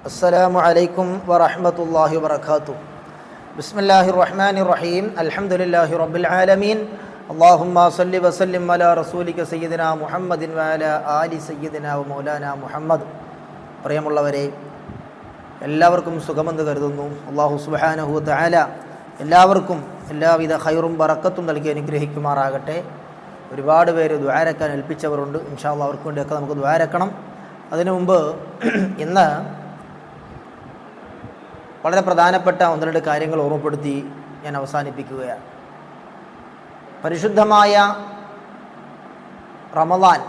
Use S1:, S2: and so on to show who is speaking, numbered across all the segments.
S1: അസ്സലാമു അലൈക്കും വറഹ്മത്തുള്ളാഹി വബറകാതുഹു. ബിസ്മില്ലാഹിർ റഹ്മാനിർ റഹീം. അൽഹംദുലില്ലാഹി റബ്ബിൽ ആലമീൻ. അല്ലാഹുമ്മ സല്ലി വസല്ലിം അലാ റസൂലിക സയ്യിദിനാ മുഹമ്മദിൻ വഅലാ ആലി സയ്യിദിനാ വമൗലാനാ മുഹമ്മദ്. പ്രിയമുള്ളവരെ, എല്ലാവർക്കും സുഖമെന്ന് കരുതുന്നു. അല്ലാഹു സുബ്ഹാനഹു വ തആല എല്ലാവർക്കും എല്ലാവിധ ഖൈറും ബറക്കത്തും നൽകി അനുഗ്രഹിക്കുമാറാകട്ടെ. ഒരുപാട് പേര് ദുആരക്കാൻ ഏൽപ്പിച്ചവരുണ്ട്. ഇൻഷാ അല്ലാഹ് അവർക്ക് വേണ്ടിയൊക്കെ നമുക്ക് ദുആരക്കണം. അതിനു മുമ്പ് ഇന്ന് വളരെ പ്രധാനപ്പെട്ട ഒന്ന് രണ്ട് കാര്യങ്ങൾ ഓർമ്മപ്പെടുത്തി ഞാൻ അവസാനിപ്പിക്കുകയാണ്. പരിശുദ്ധമായ റമദാൻ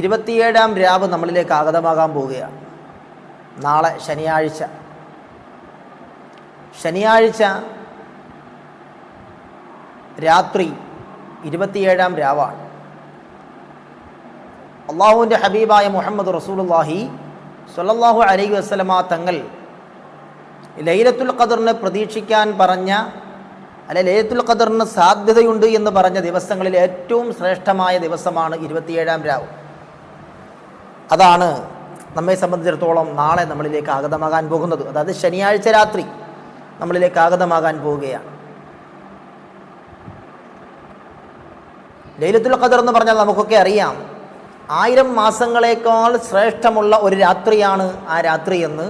S1: 27-ാം രാവ് നമ്മളിലേക്ക് ആഗതമാകാൻ പോവുകയാണ്. നാളെ ശനിയാഴ്ച രാത്രി 27-ാം രാവാണ്. അള്ളാഹുവിൻ്റെ ഹബീബായ മുഹമ്മദ് റസൂലുള്ളാഹി സ്വല്ലല്ലാഹു അലൈഹി വസല്ലമ തങ്ങൾ ലൈലത്തുൽ ഖദറിനെ പ്രതീക്ഷിക്കാൻ പറഞ്ഞ, ലൈലത്തുൽ ഖദറിന് സാധ്യതയുണ്ട് എന്ന് പറഞ്ഞ ദിവസങ്ങളിൽ ഏറ്റവും ശ്രേഷ്ഠമായ ദിവസമാണ് 27-ാം രാവ്. അതാണ് നമ്മെ സംബന്ധിച്ചിടത്തോളം നാളെ നമ്മളിലേക്ക് ആഗതമാകാൻ പോകുന്നത്. അതായത് ശനിയാഴ്ച രാത്രി നമ്മളിലേക്ക് ആഗതമാകാൻ പോവുകയാണ്. ലൈലത്തുൽ ഖദർ എന്ന് പറഞ്ഞാൽ നമുക്കൊക്കെ അറിയാം, 1000 മാസങ്ങളേക്കാൾ ശ്രേഷ്ഠമുള്ള ഒരു രാത്രിയാണ് ആ രാത്രി എന്ന്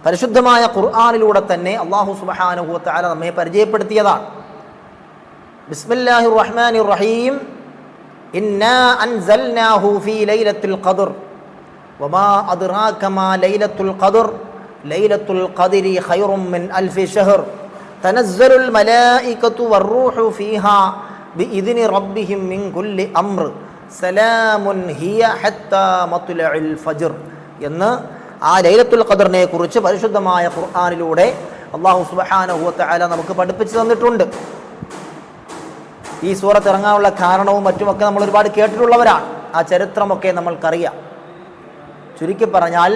S1: പരിശുദ്ധമായ ഖുർആനിലൂടെ തന്നെ അല്ലാഹു സുബ്ഹാനഹു വ തആല നമ്മെ പരിചയപ്പെടുത്തിയതാണ്. ബിസ്മില്ലാഹിർ റഹ്മാനിർ റഹീം. ഇന്നാ അൻസൽനാഹു ഫീ ലൈലത്തുൽ ഖദർ വമാ അദ്റാക മാ ലൈലത്തുൽ ഖദർ ലൈലത്തുൽ ഖദ്രി ഖൈറും മിൻ അൽഫി ശഹർ തനസ്സലുൽ മലായികതു വറൂഹു ഫീഹാ ബിഇദ്നി റബ്ബിഹിം മിൻ കുല്ലി അംർ സലാമുൻ ഹിയ ഹത്താ മത്ലഉൽ ഫജ്ർ എന്ന് ആ ലൈലത്തുൽ ഖദറിനെ കുറിച്ച് പരിശുദ്ധമായ ഖുർആനിലൂടെ അല്ലാഹു സുബ്ഹാനഹു വ തആല നമുക്ക് പഠിപ്പിച്ചു തന്നിട്ടുണ്ട്. ഈ സൂറത്ത് ഇറങ്ങാനുള്ള കാരണവും മറ്റുമൊക്കെ നമ്മൾ ഒരുപാട് കേട്ടിട്ടുള്ളവരാണ്. ആ ചരിത്രമൊക്കെ നമ്മൾക്കറിയാം. ചുരുക്കി പറഞ്ഞാൽ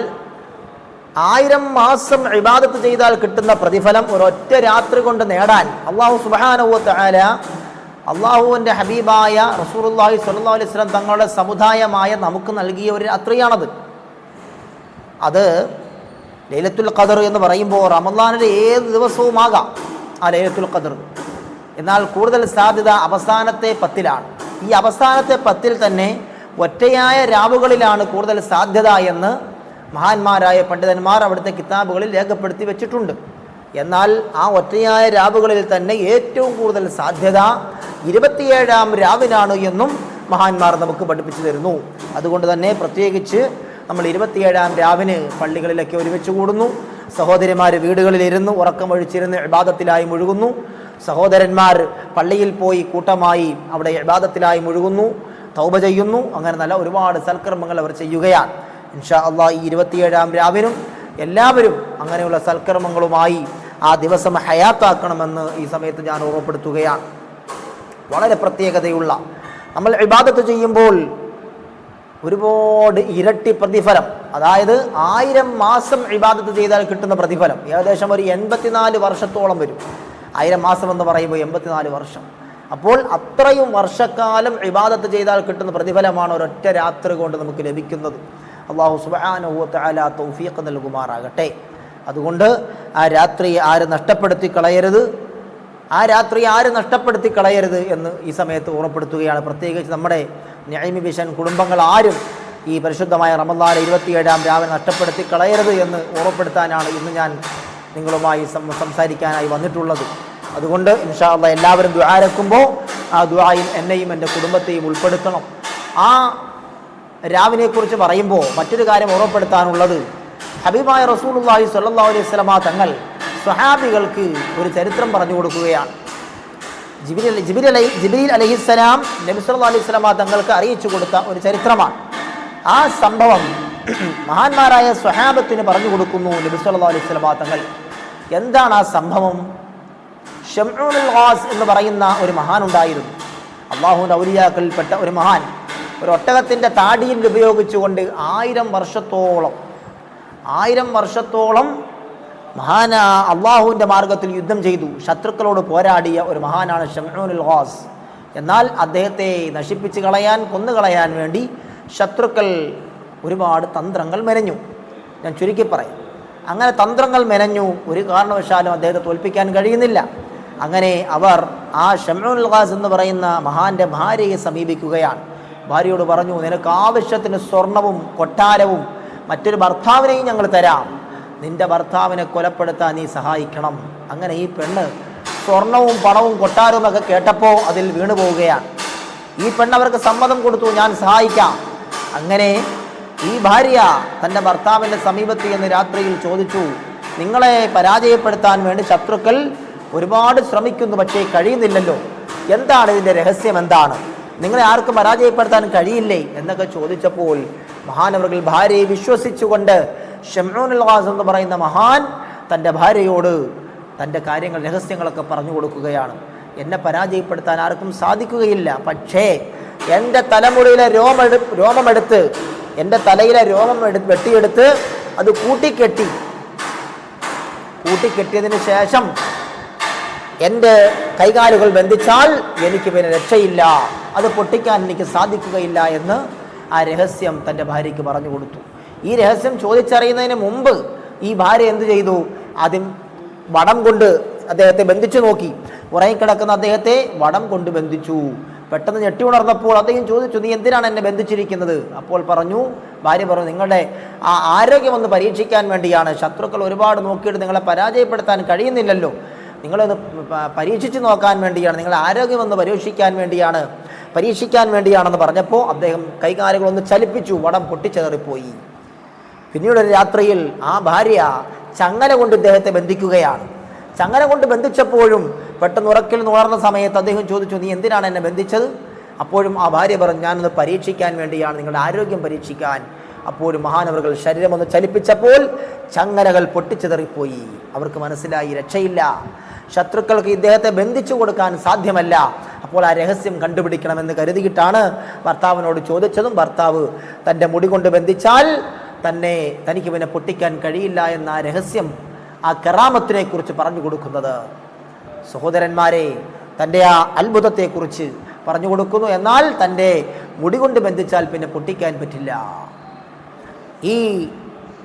S1: 1000 മാസം ഇബാദത്ത് ചെയ്താൽ കിട്ടുന്ന പ്രതിഫലം ഒരൊറ്റ രാത്രി കൊണ്ട് നേടാൻ അല്ലാഹു സുബ്ഹാനഹു വ തആല അള്ളാഹുവിൻ്റെ ഹബീബായ റസൂലുള്ളാഹി സ്വല്ലല്ലാഹു അലൈഹി വസല്ലം തങ്ങളുടെ സമുദായമായ നമുക്ക് നൽകിയ ഒരു രാത്രിയാണത്. അത് ലൈലത്തുൽ ഖദർ എന്ന് പറയുമ്പോൾ റമദാനിലെ ഏത് ദിവസവും ആകാം ആ ലൈലത്തുൽ ഖദർ. എന്നാൽ കൂടുതൽ സാധ്യത അവസാനത്തെ 10-ലാണ്. ഈ അവസാനത്തെ 10-ൽ തന്നെ ഒറ്റയായ രാവുകളിലാണ് കൂടുതൽ സാധ്യത എന്ന് മഹാന്മാരായ പണ്ഡിതന്മാർ അവിടുത്തെ കിതാബുകളിൽ രേഖപ്പെടുത്തി വെച്ചിട്ടുണ്ട്. എന്നാൽ ആ ഒറ്റയായ രാവുകളിൽ തന്നെ ഏറ്റവും കൂടുതൽ സാധ്യത 27-ാം രാവിനാണ് എന്നും മഹാന്മാർ നമുക്ക് പഠിപ്പിച്ചു തരുന്നു. അതുകൊണ്ട് തന്നെ പ്രത്യേകിച്ച് നമ്മൾ 27-ാം രാവിന് പള്ളികളിലൊക്കെ ഒരുമിച്ച് കൂടുന്നു. സഹോദരിമാർ വീടുകളിലിരുന്ന് ഉറക്കമൊഴിച്ചിരുന്ന് ഇബാദത്തിലായി മുഴുകുന്നു. സഹോദരന്മാർ പള്ളിയിൽ പോയി കൂട്ടമായി അവിടെ ഇബാദത്തിലായി മുഴുകുന്നു, തൗബ ചെയ്യുന്നു. അങ്ങനെ നല്ല ഒരുപാട് സൽക്കർമ്മങ്ങൾ അവർ ചെയ്യുകയാണ്. ഇൻഷാ അല്ലാഹ് ഈ 27-ാം രാവിനും എല്ലാവരും അങ്ങനെയുള്ള സൽക്കർമ്മങ്ങളുമായി ആ ദിവസം ഹയാത്താക്കണമെന്ന് ഈ സമയത്ത് ഞാൻ ഓർമ്മപ്പെടുത്തുകയാണ്. വളരെ പ്രത്യേകതയുള്ള, നമ്മൾ ഇബാദത്ത് ചെയ്യുമ്പോൾ ഒരുപാട് ഇരട്ടി പ്രതിഫലം, അതായത് 1000 മാസം ഇബാദത്ത് ചെയ്താൽ കിട്ടുന്ന പ്രതിഫലം ഏകദേശം ഒരു 84 വർഷത്തോളം വരും. 1000 മാസം എന്ന് പറയുമ്പോൾ 84 വർഷം. അപ്പോൾ അത്രയും വർഷക്കാലം ഇബാദത്ത് ചെയ്താൽ കിട്ടുന്ന പ്രതിഫലമാണ് ഒരൊറ്റ രാത്രി കൊണ്ട് നമുക്ക് ലഭിക്കുന്നത്. അല്ലാഹു സുബ്ഹാനഹു വ തആല തൗഫീഖ് നൽകുമാറാകട്ടെ. അതുകൊണ്ട് ആ രാത്രി ആര് നഷ്ടപ്പെടുത്തി കളയരുത് എന്ന് ഈ സമയത്ത് ഓർമ്മപ്പെടുത്തുകയാണ്. പ്രത്യേകിച്ച് നമ്മുടെ നഈമി വിഷൻ കുടുംബങ്ങൾ ആരും ഈ പരിശുദ്ധമായ റമദാൻ 27-ാം രാവിനെ നഷ്ടപ്പെടുത്തി കളയരുത് എന്ന് ഓർമ്മപ്പെടുത്താനാണ് ഇന്ന് ഞാൻ നിങ്ങളുമായി സംസാരിക്കാനായി വന്നിട്ടുള്ളത്. അതുകൊണ്ട് ഇൻഷാ അല്ലാഹ് എല്ലാവരും ദുആരക്കുമ്പോൾ ആ ദുആയിൽ എന്നെയും എൻ്റെ കുടുംബത്തെയും ഉൾപ്പെടുത്തണം. ആ രാവിനെക്കുറിച്ച് പറയുമ്പോൾ മറ്റൊരു കാര്യം ഓർമ്മപ്പെടുത്താനുള്ളത്, ഹബീബായ റസൂലുള്ളാഹി സ്വല്ലല്ലാഹു അലൈഹി വസല്ലമ തങ്ങൾ സ്വഹാബികൾക്ക് ഒരു ചരിത്രം പറഞ്ഞു കൊടുക്കുകയാണ്. ജിബ്രീൽ അലൈഹിസ്സലാം നബി സല്ലല്ലാഹു അലൈഹി വസല്ലമ തങ്ങൾക്ക് അറിയിച്ചു കൊടുത്ത ഒരു ചരിത്രമാണ്. ആ സംഭവം മഹാന്മാരായ സ്വഹാബത്തിന് പറഞ്ഞു കൊടുക്കുന്നു നബി സല്ലല്ലാഹു അലൈഹി വസല്ലമ തങ്ങൾ. എന്താണ് ആ സംഭവം? ശംഊനുൽ ഖാസ് എന്ന് പറയുന്ന ഒരു മഹാൻ ഉണ്ടായിരുന്നു. അല്ലാഹുവിൻ്റെ ഔലിയാക്കളിൽപ്പെട്ട ഒരു മഹാൻ ഒരു ഒട്ടകത്തിൻ്റെ താടിയിൽ ഉപയോഗിച്ചുകൊണ്ട് 1000 വർഷത്തോളം മഹാന അള്ളാഹുവിൻ്റെ മാർഗത്തിൽ യുദ്ധം ചെയ്തു, ശത്രുക്കളോട് പോരാടിയ ഒരു മഹാനാണ് ശംഊനുൽ ഖാസ്. എന്നാൽ അദ്ദേഹത്തെ നശിപ്പിച്ച് കളയാൻ, കൊന്നുകളയാൻ വേണ്ടി ശത്രുക്കൾ ഒരുപാട് തന്ത്രങ്ങൾ മെനഞ്ഞു. ഞാൻ ചുരുക്കി പറയും. അങ്ങനെ തന്ത്രങ്ങൾ മെനഞ്ഞു, ഒരു കാരണവശാലും അദ്ദേഹത്തെ തോൽപ്പിക്കാൻ കഴിയുന്നില്ല. അങ്ങനെ അവർ ആ ഷംഉൽ ഗാസ് എന്ന് പറയുന്ന മഹാന്റെ ഭാര്യയെ സമീപിക്കുകയാണ്. ഭാര്യയോട് പറഞ്ഞു, നിനക്ക് ആവശ്യത്തിന് സ്വർണവും കൊട്ടാരവും മറ്റൊരു ഭർത്താവിനെയും ഞങ്ങൾ തരാം, നിന്റെ ഭർത്താവിനെ കൊലപ്പെടുത്താൻ നീ സഹായിക്കണം. അങ്ങനെ ഈ പെണ്ണ് സ്വർണവും പണവും കൊട്ടാരവും ഒക്കെ കേട്ടപ്പോൾ അതിൽ വീണു പോവുകയാണ്. ഈ പെണ്ണ് അവർക്ക് സമ്മതം കൊടുത്തു, ഞാൻ സഹായിക്കാം. അങ്ങനെ ഈ ഭാര്യ തൻ്റെ ഭർത്താവിൻ്റെ സമീപത്ത് എന്ന് രാത്രിയിൽ ചോദിച്ചു, നിങ്ങളെ പരാജയപ്പെടുത്താൻ വേണ്ടി ശത്രുക്കൾ ഒരുപാട് ശ്രമിക്കുന്നു, പക്ഷേ കഴിയുന്നില്ലല്ലോ, എന്താണ് ഇതിൻ്റെ രഹസ്യം, എന്താണ്, നിങ്ങളെ ആർക്കും പരാജയപ്പെടുത്താൻ കഴിയില്ലേ എന്നൊക്കെ ചോദിച്ചപ്പോൾ മഹാനവറുകൾ ഭാര്യയെ വിശ്വസിച്ചുകൊണ്ട് ഷംഉൽ ഗാസ് എന്ന് പറയുന്ന മഹാൻ തൻ്റെ ഭാര്യയോട് തൻ്റെ കാര്യങ്ങൾ രഹസ്യങ്ങളൊക്കെ പറഞ്ഞു കൊടുക്കുകയാണ്. എന്നെ പരാജയപ്പെടുത്താൻ ആർക്കും സാധിക്കുകയില്ല, പക്ഷേ എൻ്റെ തലമുടിയിലെ രോമമെടുത്ത് എൻ്റെ തലയിലെ രോമം വെട്ടിയെടുത്ത് അത് കൂട്ടിക്കെട്ടിയതിന് ശേഷം എൻ്റെ കൈകാലുകൾ ബന്ധിച്ചാൽ എനിക്ക് പിന്നെ രക്ഷയില്ല, അത് പൊട്ടിക്കാൻ എനിക്ക് സാധിക്കുകയില്ല എന്ന് ആ രഹസ്യം തൻ്റെ ഭാര്യയ്ക്ക് പറഞ്ഞു കൊടുത്തു. ഈ രഹസ്യം ചോദിച്ചറിയുന്നതിന് മുമ്പ് ഈ ഭാര്യ എന്ത് ചെയ്തു? ആദ്യം വടം കൊണ്ട് അദ്ദേഹത്തെ ബന്ധിച്ചു നോക്കി. ഉറങ്ങിക്കിടക്കുന്ന അദ്ദേഹത്തെ വടം കൊണ്ട് ബന്ധിച്ചു. പെട്ടെന്ന് ഞെട്ടി ഉണർന്നപ്പോൾ അദ്ദേഹം ചോദിച്ചു, നീ എന്തിനാണ് എന്നെ ബന്ധിച്ചിരിക്കുന്നത്? അപ്പോൾ ഭാര്യ പറഞ്ഞു, നിങ്ങളുടെ ആ ആരോഗ്യം ഒന്ന് പരീക്ഷിക്കാൻ വേണ്ടിയാണ്. ശത്രുക്കൾ ഒരുപാട് നോക്കിയിട്ട് നിങ്ങളെ പരാജയപ്പെടുത്താൻ കഴിയുന്നില്ലല്ലോ, നിങ്ങളൊന്ന് പരീക്ഷിച്ച് നോക്കാൻ വേണ്ടിയാണ്, നിങ്ങളുടെ ആരോഗ്യം ഒന്ന് പരീക്ഷിക്കാൻ വേണ്ടിയാണെന്ന് പറഞ്ഞപ്പോൾ അദ്ദേഹം കൈകാലുകളൊന്ന് ചലിപ്പിച്ചു, വടം പൊട്ടിച്ചെതറിപ്പോയി. പിന്നീടൊരു രാത്രിയിൽ ആ ഭാര്യ ചങ്ങല കൊണ്ട് ഇദ്ദേഹത്തെ ബന്ധിക്കുകയാണ്. ചങ്ങല കൊണ്ട് ബന്ധിച്ചപ്പോഴും പെട്ടെന്ന് ഉറക്കിൽ ഉണർന്ന സമയത്ത് അദ്ദേഹം ചോദിച്ചു, നീ എന്തിനാണ് എന്നെ ബന്ധിച്ചത്? അപ്പോഴും ആ ഭാര്യ പറഞ്ഞു, ഞാനൊന്ന് പരീക്ഷിക്കാൻ വേണ്ടിയാണ്, നിങ്ങളുടെ ആരോഗ്യം പരീക്ഷിക്കാൻ. അപ്പോഴും മഹാനവറുകൾ ശരീരമൊന്ന് ചലിപ്പിച്ചപ്പോൾ ചങ്ങലകൾ പൊട്ടിച്ചെതറിപ്പോയി. അവർക്ക് മനസ്സിലായി, രക്ഷയില്ല, ശത്രുക്കൾക്ക് ഇദ്ദേഹത്തെ ബന്ധിച്ചു കൊടുക്കാൻ സാധ്യമല്ല. അപ്പോൾ ആ രഹസ്യം കണ്ടുപിടിക്കണമെന്ന് കരുതിയിട്ടാണ് ഭർത്താവിനോട് ചോദിച്ചതും ഭർത്താവ് തൻ്റെ മുടി കൊണ്ട് ബന്ധിച്ചാൽ തനിക്ക് പിന്നെ പൊട്ടിക്കാൻ കഴിയില്ല എന്ന ആ രഹസ്യം, ആ കറാമത്തിനെ കുറിച്ച് പറഞ്ഞു കൊടുക്കുന്നത്. സഹോദരന്മാരെ, തൻ്റെ ആ അത്ഭുതത്തെക്കുറിച്ച് പറഞ്ഞു കൊടുക്കുന്നു. എന്നാൽ തൻ്റെ മുടി കൊണ്ട് ബന്ധിച്ചാൽ പിന്നെ പൊട്ടിക്കാൻ പറ്റില്ല. ഈ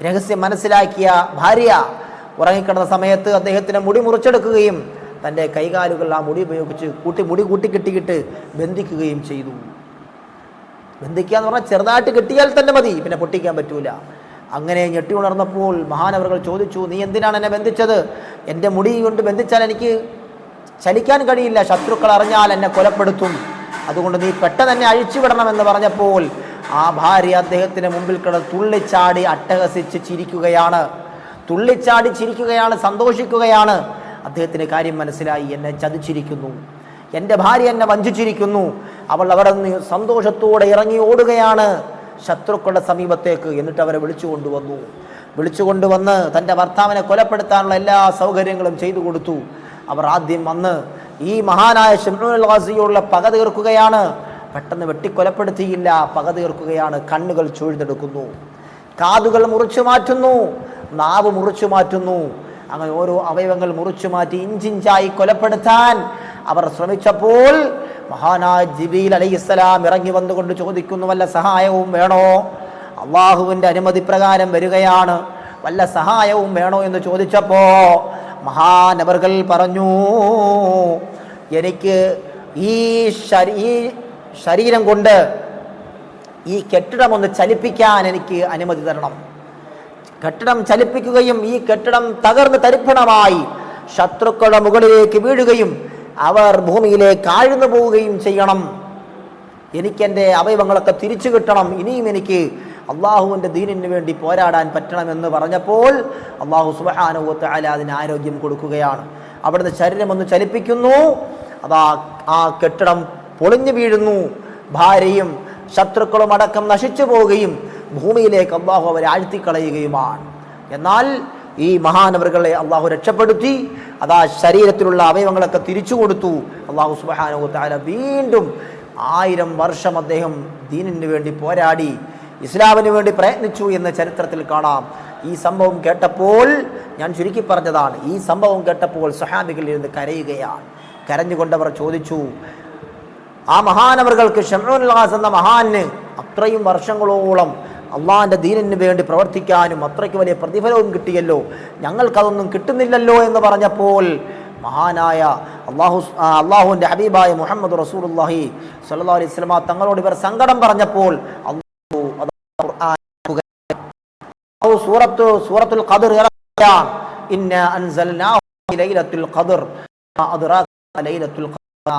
S1: രഹസ്യം മനസ്സിലാക്കിയ ഭാര്യ ഉറങ്ങിക്കിടന്ന സമയത്ത് അദ്ദേഹത്തിൻ്റെ മുടി മുറിച്ചെടുക്കുകയും തൻ്റെ കൈകാലുകൾ ആ മുടി ഉപയോഗിച്ച് മുടി കൂട്ടിക്കെട്ടിയിട്ട് ബന്ധിക്കുകയും ചെയ്തു. ബന്ധിക്കുക എന്ന് പറഞ്ഞാൽ ചെറുതായിട്ട് കെട്ടിയാൽ തന്നെ മതി, പിന്നെ പൊട്ടിക്കാൻ പറ്റൂല. അങ്ങനെ ഞെട്ടി ഉണർന്നപ്പോൾ മഹാനവറുകൾ ചോദിച്ചു, നീ എന്തിനാണ് എന്നെ ബന്ധിച്ചത്? എൻ്റെ മുടി കൊണ്ട് ബന്ധിച്ചാൽ എനിക്ക് ചലിക്കാൻ കഴിയില്ല, ശത്രുക്കൾ അറിഞ്ഞാൽ എന്നെ കൊലപ്പെടുത്തും, അതുകൊണ്ട് നീ പെട്ടെന്ന് എന്നെ അഴിച്ചുവിടണമെന്ന് പറഞ്ഞപ്പോൾ ആ ഭാര്യ അദ്ദേഹത്തിന് മുമ്പിൽ കിടന്ന് തുള്ളിച്ചാടി അട്ടഹസിച്ച് ചിരിക്കുകയാണ്, സന്തോഷിക്കുകയാണ്. അദ്ദേഹത്തിന് കാര്യം മനസ്സിലായി, എന്നെ ചതിച്ചിരിക്കുന്നു, എൻ്റെ ഭാര്യ എന്നെ വഞ്ചിച്ചിരിക്കുന്നു. അവൾ അവിടെ നിന്ന് സന്തോഷത്തോടെ ഇറങ്ങി ഓടുകയാണ് ശത്രുക്കളുടെ സമീപത്തേക്ക്. എന്നിട്ട് അവരെ വിളിച്ചുകൊണ്ടുവന്ന് തൻ്റെ ഭർത്താവിനെ കൊലപ്പെടുത്താനുള്ള എല്ലാ സൗകര്യങ്ങളും ചെയ്തു കൊടുത്തു. അവർ ആദ്യം വന്ന് ഈ മഹാനായ ഷംഉൽ ഗാസിയോടുള്ള പക തീർക്കുകയാണ്. പെട്ടെന്ന് വെട്ടിക്കൊലപ്പെടുത്തിയില്ല, പക തീർക്കുകയാണ്. കണ്ണുകൾ ചൂഴ്ന്നെടുക്കുന്നു, കാതുകൾ മുറിച്ചു മാറ്റുന്നു, നാവ് മുറിച്ചു മാറ്റുന്നു. അങ്ങനെ ഓരോ അവയവങ്ങൾ മുറിച്ചു മാറ്റി ഇഞ്ചിഞ്ചായി കൊലപ്പെടുത്താൻ അവർ ശ്രമിച്ചപ്പോൾ മഹാനായ ജിബ്രീൽ അലൈഹിസ്സലാം ഇറങ്ങി വന്നുകൊണ്ട് ചോദിക്കുന്നു, വല്ല സഹായവും വേണോ? അള്ളാഹുവിൻ്റെ അനുമതി പ്രകാരം വരികയാണ്, വല്ല സഹായവും വേണോ എന്ന് ചോദിച്ചപ്പോൾ മഹാനവറുകൾ പറഞ്ഞു, എനിക്ക് ഈ ശരീരം കൊണ്ട് ഈ കെട്ടിടം ഒന്ന് ചലിപ്പിക്കാൻ എനിക്ക് അനുമതി തരണം. കെട്ടിടം ചലിപ്പിക്കുകയും ഈ കെട്ടിടം തകർന്ന് തരിപ്പണമായി ശത്രുക്കളുടെ മുകളിലേക്ക് വീഴുകയും അവർ ഭൂമിയിലേക്ക് ആഴ്ന്നു പോവുകയും ചെയ്യണം. എനിക്കെൻ്റെ അവയവങ്ങളൊക്കെ തിരിച്ചു കിട്ടണം. ഇനിയും എനിക്ക് അള്ളാഹുവിൻ്റെ ദീനിന് വേണ്ടി പോരാടാൻ പറ്റണമെന്ന് പറഞ്ഞപ്പോൾ അള്ളാഹു സുബ്ഹാനഹു വ തആല അതിന് ആരോഗ്യം കൊടുക്കുകയാണ്. അവിടുന്ന് ശരീരം ഒന്ന് ചലിപ്പിക്കുന്നു, അതാ ആ കെട്ടിടം പൊളിഞ്ഞു വീഴുന്നു. ഭാര്യയും ശത്രുക്കളും അടക്കം നശിച്ചു പോവുകയും ഭൂമിയിലേക്ക് അള്ളാഹു അവരെ ആഴ്ത്തിക്കളയുകയുമാണ്. എന്നാൽ ഈ മഹാനവറുകളെ അള്ളാഹു രക്ഷപ്പെടുത്തി. അതാ ശരീരത്തിലുള്ള അവയവങ്ങളൊക്കെ തിരിച്ചു കൊടുത്തു. അള്ളാഹു സുബ്ഹാനഹു വ തആല വീണ്ടും 1000 വർഷം അദ്ദേഹം ദീനിന് വേണ്ടി പോരാടി, ഇസ്ലാമിന് വേണ്ടി പ്രയത്നിച്ചു എന്ന് ചരിത്രത്തിൽ കാണാം. ഈ സംഭവം കേട്ടപ്പോൾ, ഞാൻ ചുരുക്കി പറഞ്ഞതാണ്, ഈ സംഭവം കേട്ടപ്പോൾ സഹാബികൾ ഇരുന്ന് കരയുകയാണ്. കരഞ്ഞുകൊണ്ടവർ ചോദിച്ചു, ആ മഹാനവറുകൾക്ക് ഷംഉൽ ഗാസ് എന്ന മഹാന് അത്രയും വർഷങ്ങളോളം അള്ളാഹിൻ്റെ ദീനിന് വേണ്ടി പ്രവർത്തിക്കാനും അത്രയ്ക്ക് വലിയ പ്രതിഫലവും കിട്ടിയല്ലോ, ഞങ്ങൾക്കതൊന്നും കിട്ടുന്നില്ലല്ലോ എന്ന് പറഞ്ഞപ്പോൾ മഹാനായ അള്ളാഹുവിൻ്റെ ഹബീബായ മുഹമ്മദ് റസൂലുള്ളാഹി സ്വല്ലല്ലാഹു അലൈഹി വസല്ലം തങ്ങളോട് ഇവർ സങ്കടം പറഞ്ഞപ്പോൾ സൂറത്തുൽ ഖദർ ഇറക്കുകയാണ്. ഇന്നാ അൻസൽനാഹു ഫീ ലൈലത്തുൽ ഖദർ മാ അദ്റാക ലൈലത്തുൽ ഖദർ.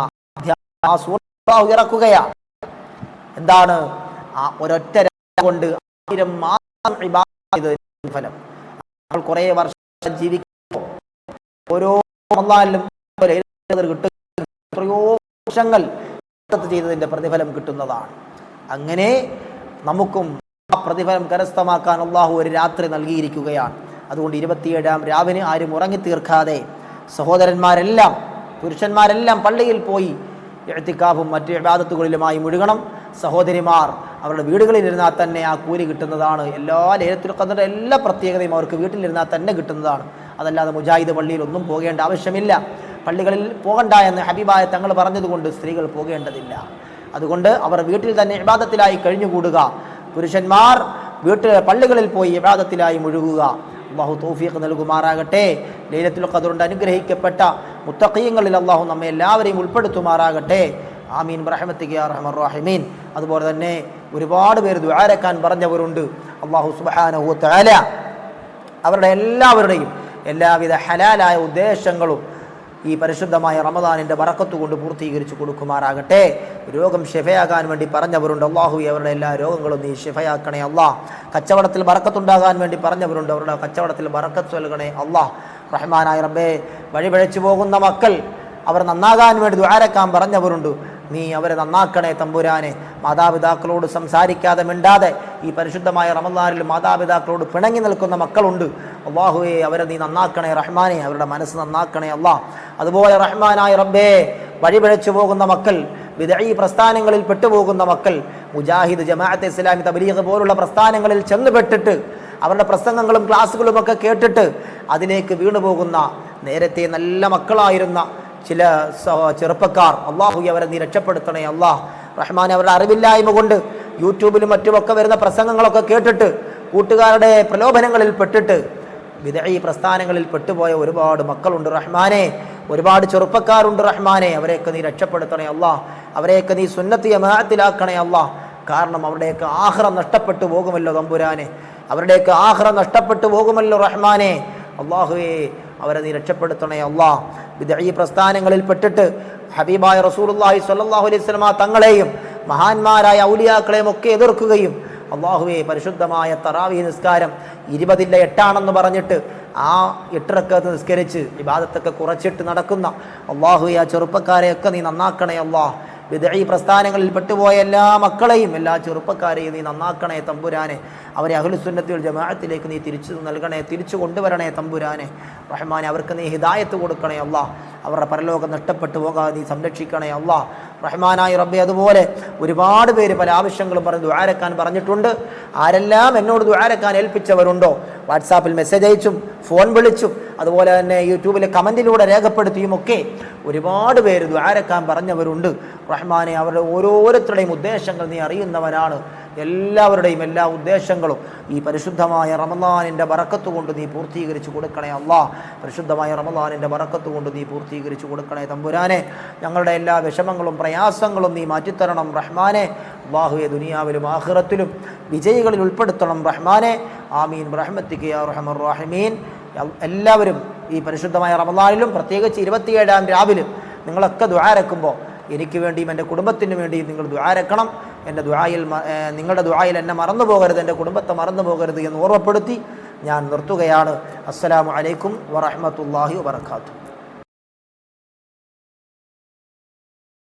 S1: ആ സൂറത്ത് ഇറക്കുകയാണ്. എന്താണ്? ആ ഒരൊറ്റ രാത്രി കൊണ്ട് 1000 മാസം ഇബാദത്ത് ചെയ്തതിന്റെ ഫലം. നമ്മൾ കുറേ വർഷം ജീവിക്കുമ്പോൾ ഓരോ റമളാനിലും കിട്ടും, എത്രയോ വർഷങ്ങൾ ചെയ്തതിന്റെ പ്രതിഫലം കിട്ടുന്നതാണ്. അങ്ങനെ നമുക്കും ആ പ്രതിഫലം കരസ്ഥമാക്കാൻ അള്ളാഹു ഒരു രാത്രി നൽകിയിരിക്കുകയാണ്. അതുകൊണ്ട് 27-ാം രാവിന് ആരും ഉറങ്ങിത്തീർക്കാതെ സഹോദരന്മാരെല്ലാം പുരുഷന്മാരെല്ലാം പള്ളിയിൽ പോയി ഇഅ്തികാഫും മറ്റ് ഇബാദത്തുകളിലുമായി മുഴുകണം. സഹോദരിമാർ അവരുടെ വീടുകളിലിരുന്നാൽ തന്നെ ആ കൂലി കിട്ടുന്നതാണ്. എല്ലാ ലൈലത്തുൽ ഖദറിന്റെ എല്ലാ പ്രത്യേകതയും അവർക്ക് വീട്ടിലിരുന്നാൽ തന്നെ കിട്ടുന്നതാണ്. അതല്ലാതെ മുജാഹിദ് പള്ളിയിൽ ഒന്നും പോകേണ്ട ആവശ്യമില്ല. പള്ളികളിൽ പോകണ്ട എന്ന് ഹബീബായ തങ്ങൾ പറഞ്ഞതുകൊണ്ട് സ്ത്രീകൾ പോകേണ്ടതില്ല. അതുകൊണ്ട് അവർ വീട്ടിൽ തന്നെ ഇബാദത്തിലായി കഴിഞ്ഞുകൂടുക. പുരുഷന്മാർ പള്ളികളിൽ പോയി ഇബാദത്തിലായി മുഴുകുക. അള്ളാഹു തൗഫീഖ് നൽകുമാറാകട്ടെ. ലൈലത്തുൽ ഖദർ കൊണ്ട് അനുഗ്രഹിക്കപ്പെട്ട മുത്തഖീങ്ങളിൽ അള്ളാഹു നമ്മെ എല്ലാവരെയും ഉൾപ്പെടുത്തുമാറാകട്ടെ. ആമീൻ ബിറഹ്മതിക യാ അർഹമർ റഹീമീൻ. അതുപോലെ തന്നെ ഒരുപാട് പേര് ദുആരക്കാൻ പറഞ്ഞവരുണ്ട്. അള്ളാഹു സുബ്ഹാനഹു വ തആല അവരുടെ എല്ലാവരുടെയും എല്ലാവിധ ഹലാലായ ഉദ്ദേശങ്ങളും ഈ പരിശുദ്ധമായ റമദാനിൻ്റെ ബറക്കത്ത് കൊണ്ട് പൂർത്തീകരിച്ച് കൊടുക്കുമാറാകട്ടെ. രോഗം ഷിഫയാകാൻ വേണ്ടി പറഞ്ഞവരുണ്ട്. അള്ളാഹു അവരുടെ എല്ലാ രോഗങ്ങളും നീ ഷിഫയാക്കണേ അള്ളാഹ്. കച്ചവടത്തിൽ ബറക്കത്തുണ്ടാകാൻ വേണ്ടി പറഞ്ഞവരുണ്ട്. അവരുടെ കച്ചവടത്തിൽ ബറക്കത്ത് നൽകണേ അള്ളാഹ്. റഹ്മാനായ റബ്ബേ, വഴിപിഴച്ചു പോകുന്ന മക്കൾ അവർ നന്നാകാൻ വേണ്ടി ദുആരക്കാൻ പറഞ്ഞവരുണ്ട്. നീ അവരെ നന്നാക്കണേ തമ്പുരാനെ. മാതാപിതാക്കളോട് സംസാരിക്കാതെ മിണ്ടാതെ ഈ പരിശുദ്ധമായ റമദാനിൽ മാതാപിതാക്കളോട് പിണങ്ങി നിൽക്കുന്ന മക്കളുണ്ട്. അള്ളാഹുവേ, അവരെ നീ നന്നാക്കണേ റഹ്മാനെ, അവരുടെ മനസ്സ് നന്നാക്കണേ അള്ളാഹ്. അതുപോലെ റഹ്മാനായ റബ്ബേ, വഴിപിഴച്ചു പോകുന്ന മക്കൾ, ബിദ്ഈ പ്രസ്ഥാനങ്ങളിൽ പെട്ടുപോകുന്ന മക്കൾ, മുജാഹിദ്, ജമാഅത്തെ ഇസ്ലാമി, തബ്ലീഗ് പോലുള്ള പ്രസ്ഥാനങ്ങളിൽ ചെന്നുപെട്ടിട്ട് അവരുടെ പ്രസംഗങ്ങളും ക്ലാസ്സുകളും ഒക്കെ കേട്ടിട്ട് അതിലേക്ക് വീണുപോകുന്ന നേരത്തെ നല്ല മക്കളായിരുന്ന ചില ചെറുപ്പക്കാർ, അള്ളാഹു അവരെ നീ രക്ഷപ്പെടുത്തണേ അള്ളാഹ്. റഹ്മാൻ, അവരുടെ അറിവില്ലായ്മ കൊണ്ട് യൂട്യൂബിലും മറ്റുമൊക്കെ വരുന്ന പ്രസംഗങ്ങളൊക്കെ കേട്ടിട്ട് കൂട്ടുകാരുടെ പ്രലോഭനങ്ങളിൽ പെട്ടിട്ട് ബിദ്ഈ പ്രസ്ഥാനങ്ങളിൽ പെട്ടുപോയ ഒരുപാട് മക്കളുണ്ട് റഹ്മാനെ. ഒരുപാട് ചെറുപ്പക്കാരുണ്ട് റഹ്മാനെ. അവരെയൊക്കെ നീ രക്ഷപ്പെടുത്തണേ അള്ളാഹ്. അവരെയൊക്കെ നീ സുന്നത്തി ജമാഅത്തിലാക്കണേ അള്ളാഹ്. കാരണം അവരുടെയൊക്കെ ആഖിറ നഷ്ടപ്പെട്ടു പോകുമല്ലോ തമ്പുരാനെ. അവരുടെയൊക്കെ ആഖിറ നഷ്ടപ്പെട്ടു പോകുമല്ലോ റഹ്മാനെ. അള്ളാഹുവേ, അവരെ നീ രക്ഷപ്പെടുത്തണേ അള്ളാഹ്. ബിദ്ഈ പ്രസ്ഥാനങ്ങളിൽ പെട്ടിട്ട് ഹബീബായ റസൂലുള്ളാഹി സ്വല്ലല്ലാഹു അലൈഹി വസല്ലം തങ്ങളെയും മഹാന്മാരായ ഔലിയാക്കളെയും ഒക്കെ എതിർക്കുകയും അള്ളാഹുവേ, പരിശുദ്ധമായ തറാവീഹ് നിസ്കാരം 20-8 പറഞ്ഞിട്ട് ആ 8 റക്അത്ത് നിസ്കരിച്ച് ഇബാദത്തൊക്കെ കുറച്ചിട്ട് നടക്കുന്ന അള്ളാഹുവേ, ആ ചെറുപ്പക്കാരെയൊക്കെ നീ നന്നാക്കണേ അള്ളാഹ്. ബിദ്ഈ പ്രസ്ഥാനങ്ങളിൽ പെട്ടുപോയ എല്ലാ മക്കളെയും എല്ലാ ചെറുപ്പക്കാരെയും നീ നന്നാക്കണേ തമ്പുരാനെ. അവരെ അഹ്ലുസുന്നത്തി വൽ ജമാഅത്തിലേക്ക് നീ തിരിച്ചു കൊണ്ടുവരണേ തമ്പുരാനെ. റഹ്മാനെ, അവർക്ക് നീ ഹിദായത്ത് കൊടുക്കണേ അള്ളാഹ്. അവരുടെ പരലോകം നഷ്ടപ്പെട്ടു പോകാതെ നീ സംരക്ഷിക്കണേ അള്ളാഹ്. റഹ്മാനായ റബ്ബേ, അതുപോലെ ഒരുപാട് പേര് പല ആവശ്യങ്ങളും പറഞ്ഞ് ദുആരക്കാൻ പറഞ്ഞിട്ടുണ്ട്. ആരെല്ലാം എന്നോട് ദുആരക്കാൻ ഏൽപ്പിച്ചവരുണ്ടോ, വാട്സാപ്പിൽ മെസ്സേജ് അയച്ചും ഫോൺ വിളിച്ചും അതുപോലെ തന്നെ യൂട്യൂബിലെ കമൻറ്റിലൂടെ രേഖപ്പെടുത്തിയുമൊക്കെ ഒരുപാട് പേര് ദുആരക്കാൻ പറഞ്ഞവരുണ്ട്. റഹ്മാനെ, അവരുടെ ഓരോരുത്തരുടെയും ഉദ്ദേശങ്ങൾ നീ അറിയുന്നവനാണ്. എല്ലാവരുടെയും എല്ലാ ഉദ്ദേശങ്ങളും ഈ പരിശുദ്ധമായ റമദാനിൻ്റെ ബറക്കത്ത് കൊണ്ട് നീ പൂർത്തീകരിച്ച് കൊടുക്കണേ അള്ളാഹ്. പരിശുദ്ധമായ റമദാനിൻ്റെ ബറക്കത്ത് കൊണ്ട് നീ പൂർത്തീകരിച്ച് കൊടുക്കണേ തമ്പുരാനെ. ഞങ്ങളുടെ എല്ലാ വിഷമങ്ങളും പ്രയാസങ്ങളും നീ മാറ്റിത്തരണം റഹ്മാനെ. അല്ലാഹുവേ, ദുനിയാവിലും ആഖിറത്തിലും വിജയികളിൽ ഉൾപ്പെടുത്തണം റഹ്മാനെ. ആമീൻ ബിറഹ്മതിക യാ അർഹമർ റഹീമീൻ. എല്ലാവരും ഈ പരിശുദ്ധമായ റമദാനിലും പ്രത്യേകിച്ച് 27-ാം രാവിലും നിങ്ങളൊക്കെ ദുആരക്കുമ്പോൾ എനിക്ക് വേണ്ടിയും എൻ്റെ കുടുംബത്തിന് വേണ്ടിയും നിങ്ങൾ ദുആരക്കണം. എൻ്റെ ദുആയിൽ നിങ്ങളുടെ ദുആയിൽ എന്നെ മറന്നു പോകരുത്, എൻ്റെ കുടുംബത്തെ മറന്നു പോകരുത് എന്ന് ഓർമ്മപ്പെടുത്തി ഞാൻ നിർത്തുകയാണ്. അസ്സലാമു അലൈക്കും വറഹ്മത്തുള്ളാഹി വബറകാതുഹു.